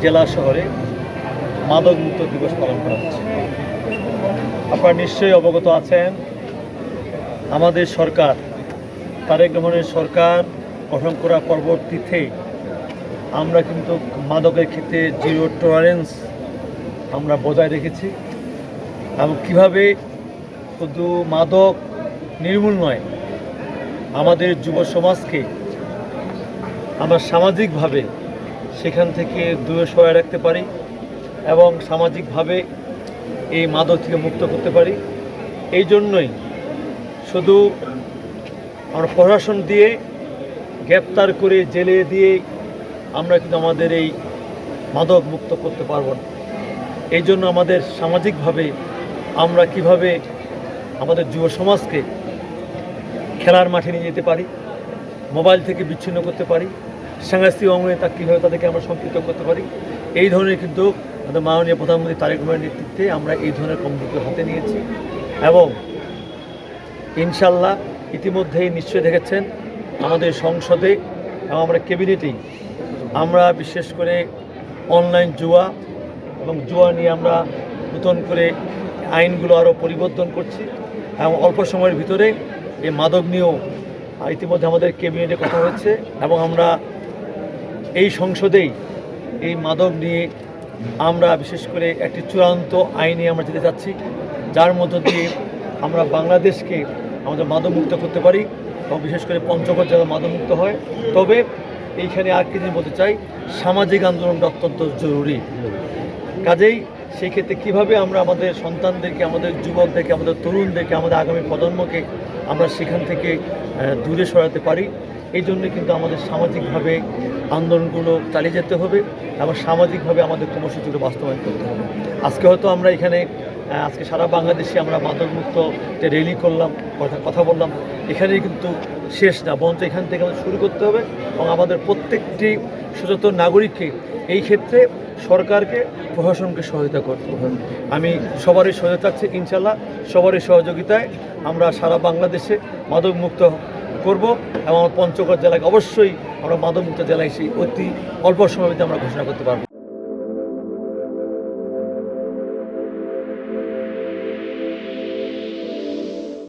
জেলা শহরে মাদকমুক্ত দিবস পালন করা হচ্ছে। আপনারা নিশ্চয়ই অবগত আছেন, আমাদের সরকার, তারেক রহমানের সরকার গঠন করার পরবর্তীতে আমরা কিন্তু মাদকের ক্ষেত্রে জিরো টলারেন্স আমরা বজায় রেখেছি। এবং কীভাবে শুধু মাদক নির্মূল নয়, আমাদের যুব সমাজকে আমরা সামাজিকভাবে সেখান থেকে দূরে সরিয়ে রাখতে পারি এবং সামাজিকভাবে এই মাদক থেকে মুক্ত করতে পারি। এই জন্যই শুধু আমরা প্রশাসন দিয়ে গ্রেপ্তার করে জেলে দিয়ে আমরা কিন্তু আমাদের এই মাদক মুক্ত করতে পারব না। এই জন্য আমাদের সামাজিকভাবে আমরা কিভাবে আমাদের যুব সমাজকে খেলার মাঠে নিয়ে যেতে পারি, মোবাইল থেকে বিচ্ছিন্ন করতে পারি, সাংস্কৃতিক অঙ্গনে তা কীভাবে তাদেরকে আমরা সম্পৃক্ত করতে পারি, এই ধরনের কিন্তু আমাদের মাননীয় প্রধানমন্ত্রী তারেক রহমানের নেতৃত্বে আমরা এই ধরনের কর্মসূচি হাতে নিয়েছি। এবং ইনশাল্লাহ ইতিমধ্যেই নিশ্চয়ই দেখেছেন আমাদের সংসদে এবং আমরা ক্যাবিনেটেই আমরা বিশেষ করে অনলাইন জুয়া এবং জুয়া নিয়ে আমরা নতুন করে আইনগুলো আরও পরিবর্তন করছি এবং অল্প সময়ের ভিতরে এই মাদক নিয়েও ইতিমধ্যে আমাদের ক্যাবিনেটে কথা হচ্ছে এবং আমরা এই সংসদেই এই মাদক নিয়ে আমরা বিশেষ করে একটি চূড়ান্ত আইনে আমরা যেতে যাচ্ছি, যার মধ্য দিয়ে আমরা বাংলাদেশকে আমাদের মাদকমুক্ত করতে পারি এবং বিশেষ করে পঞ্চগড় যারা মাদকমুক্ত হয়। তবে এইখানে আর কি বলতে চাই, সামাজিক আন্দোলনটা অত্যন্ত জরুরি। কাজেই সেই ক্ষেত্রে কীভাবে আমরা আমাদের সন্তানদেরকে, আমাদের যুবকদেরকে, আমাদের তরুণদেরকে, আমাদের আগামী প্রজন্মকে আমরা সেখান থেকে দূরে সরাতে পারি, এই জন্যে কিন্তু আমাদের সামাজিকভাবে আন্দোলনগুলো চালিয়ে যেতে হবে এবং সামাজিকভাবে আমাদের কর্মসূচিগুলো বাস্তবায়ন করতে হবে। আজকে হয়তো আমরা এখানে আজকে সারা বাংলাদেশে আমরা মাদকমুক্ত যে র্যালি করলাম, কথা বললাম, এখানেই কিন্তু শেষ না, বরঞ্চ এখান থেকে আমাদের শুরু করতে হবে এবং আমাদের প্রত্যেকটি সচেতন নাগরিককে এই ক্ষেত্রে সরকারকে, প্রশাসনকে সহায়তা করতে হবে। আমি সবারই সহায়তা চাচ্ছি, ইনশাল্লাহ সবারই সহযোগিতায় আমরা সারা বাংলাদেশে মাদকমুক্ত করব এবং পঞ্চগড় জেলাকে অবশ্যই আমরা মাদকমুক্ত জেলায় সেই অতি অল্প সময়ের মধ্যে আমরা ঘোষণা করতে পারব।